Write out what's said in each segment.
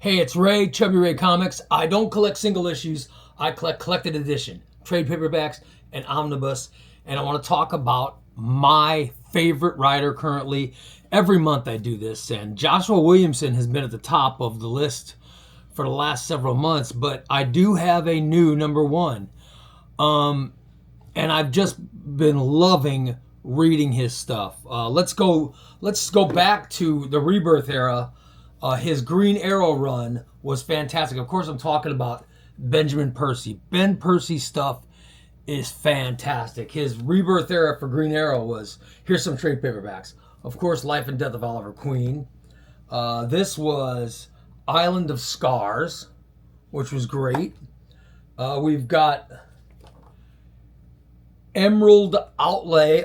Hey, it's Ray, Chubby Ray Comics. I don't collect single issues. I collect collected edition, trade paperbacks, and omnibus. And I want to talk about my favorite writer currently. Every month I do this, and Joshua Williamson has been at the top of the list for the last several months, but I do have a new number one. And I've just been loving reading his stuff. Let's go back to the Rebirth era. His Green Arrow run was fantastic. Of course, I'm talking about Benjamin Percy. Ben Percy's stuff is fantastic. His Rebirth era for Green Arrow was, here's some trade paperbacks. Of course, Life and Death of Oliver Queen. This was Island of Scars, which was great. We've got Emerald Outlaw,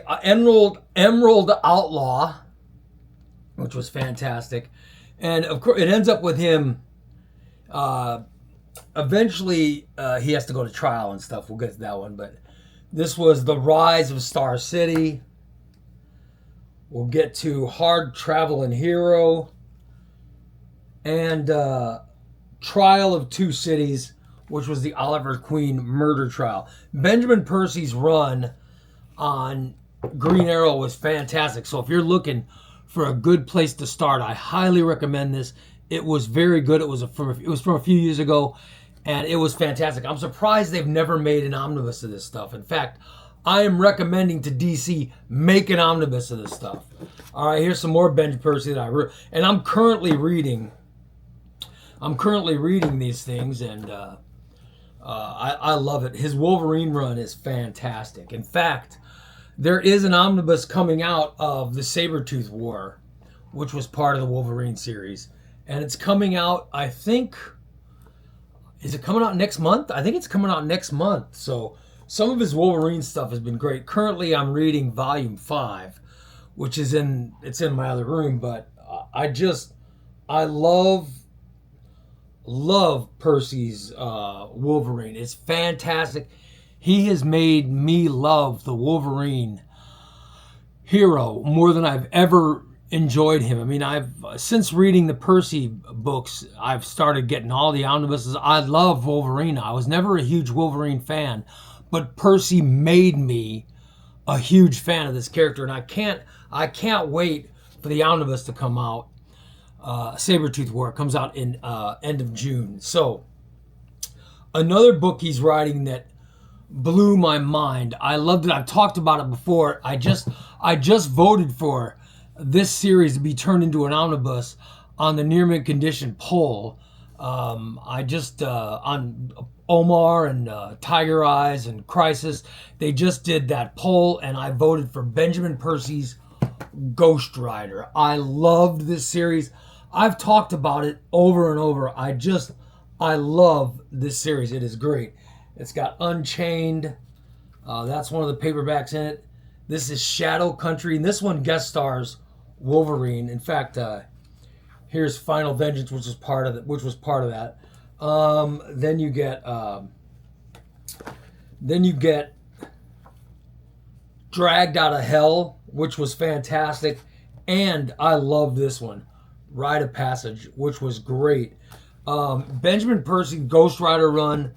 which was fantastic. And of course, it ends up with him. Eventually, he has to go to trial and stuff. We'll get to that one. But this was The Rise of Star City. We'll get to Hard Traveling Hero. And Trial of Two Cities, which was the Oliver Queen murder trial. Benjamin Percy's run on Green Arrow was fantastic. So if you're looking for a good place to start, I highly recommend this. It was very good. It was from a few years ago, and it was fantastic. I'm surprised they've never made an omnibus of this stuff. In fact, I am recommending to DC make an omnibus of this stuff. All right, here's some more Ben Percy that I read, and I'm currently reading these things, and I love it. His Wolverine run is fantastic. In fact, there is an omnibus coming out of the Sabretooth War, which was part of the Wolverine series. And it's coming out, I think, is it coming out next month? I think it's coming out next month. So some of his Wolverine stuff has been great. Currently, I'm reading Volume 5, which is in my other room. But I love Percy's Wolverine. It's fantastic. He has made me love the Wolverine hero more than I've ever enjoyed him. I mean, since reading the Percy books, I've started getting all the omnibuses. I love Wolverine. I was never a huge Wolverine fan, but Percy made me a huge fan of this character, and I can't wait for the omnibus to come out. Sabretooth War comes out in end of June. So another book he's writing that blew my mind. I loved it. I've talked about it before. I just voted for this series to be turned into an omnibus on the near mint condition poll. On Omar and Tiger Eyes and Crisis, they just did that poll, and I voted for Benjamin Percy's Ghost Rider. I loved this series. I've talked about it over and over. I love this series. It is great. It's got Unchained. That's one of the paperbacks in it. This is Shadow Country, and this one guest stars Wolverine. In fact, here's Final Vengeance, which was part of that. Then you get Dragged Out of Hell, which was fantastic, and I love this one, Rite of Passage, which was great. Benjamin Percy Ghost Rider run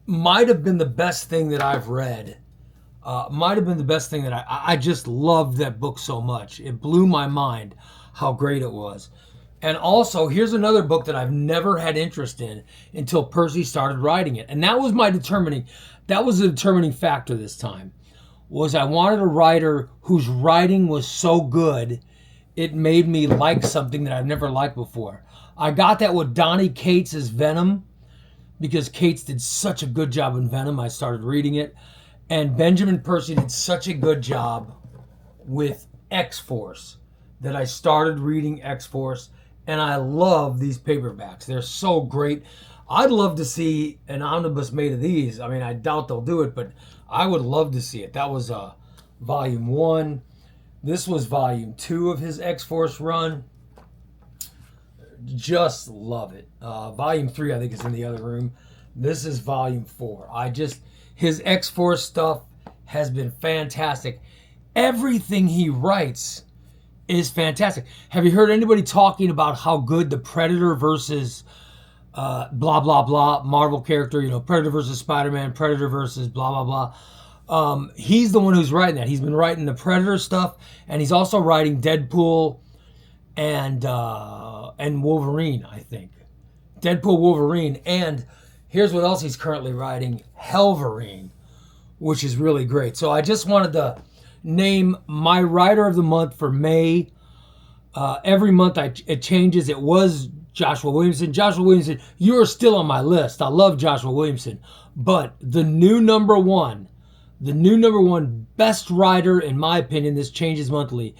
might have been the best thing that I've read. I just loved that book so much. It blew my mind how great it was. And also, here's another book that I've never had interest in until Percy started writing it. And that was the determining factor this time, was I wanted a writer whose writing was so good, it made me like something that I've never liked before. I got that with Donny Cates' Venom, because Cates did such a good job in Venom. I started reading it. And Benjamin Percy did such a good job with XForce that I started reading XForce. And I love these paperbacks. They're so great. I'd love to see an omnibus made of these. I mean, I doubt they'll do it, but I would love to see it. That was Volume 1. This was Volume 2 of his XForce run. Just love it. Volume 3, I think, is in the other room. This is Volume 4. His X-Force stuff has been fantastic. Everything he writes is fantastic. Have you heard anybody talking about how good the Predator versus blah blah blah Marvel character, Predator versus Spider-Man, Predator versus blah blah blah. He's the one who's writing that. He's been writing the Predator stuff, and he's also writing Deadpool and Wolverine, I think. Deadpool, Wolverine, and here's what else he's currently writing: Wolverine, which is really great. So I just wanted to name my writer of the month for May. Every month it changes. It was Joshua Williamson. Joshua Williamson, you are still on my list. I love Joshua Williamson. But the new number one best writer, in my opinion, this changes monthly.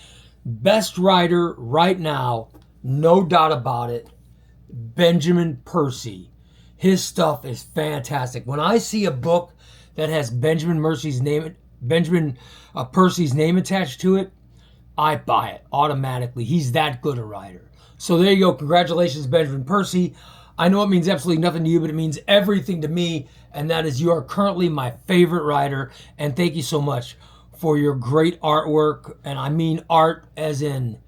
Best writer right now, no doubt about it, Benjamin Percy. His stuff is fantastic. When I see a book that has Benjamin Percy's name attached to it, I buy it automatically. He's that good a writer. So there you go. Congratulations, Benjamin Percy. I know it means absolutely nothing to you, but it means everything to me, and that is you are currently my favorite writer, and thank you so much for your great artwork, and I mean art as in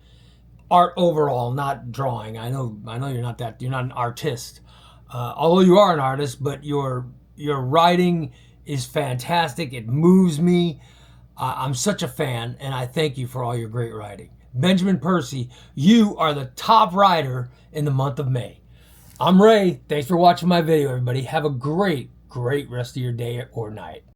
art overall, not drawing. I know you're not an artist, although you are an artist, but your writing is fantastic. It moves me. I'm such a fan, and I thank you for all your great writing. Benjamin Percy, you are the top writer in the month of May. I'm Ray. Thanks for watching my video, everybody. Have a great rest of your day or night.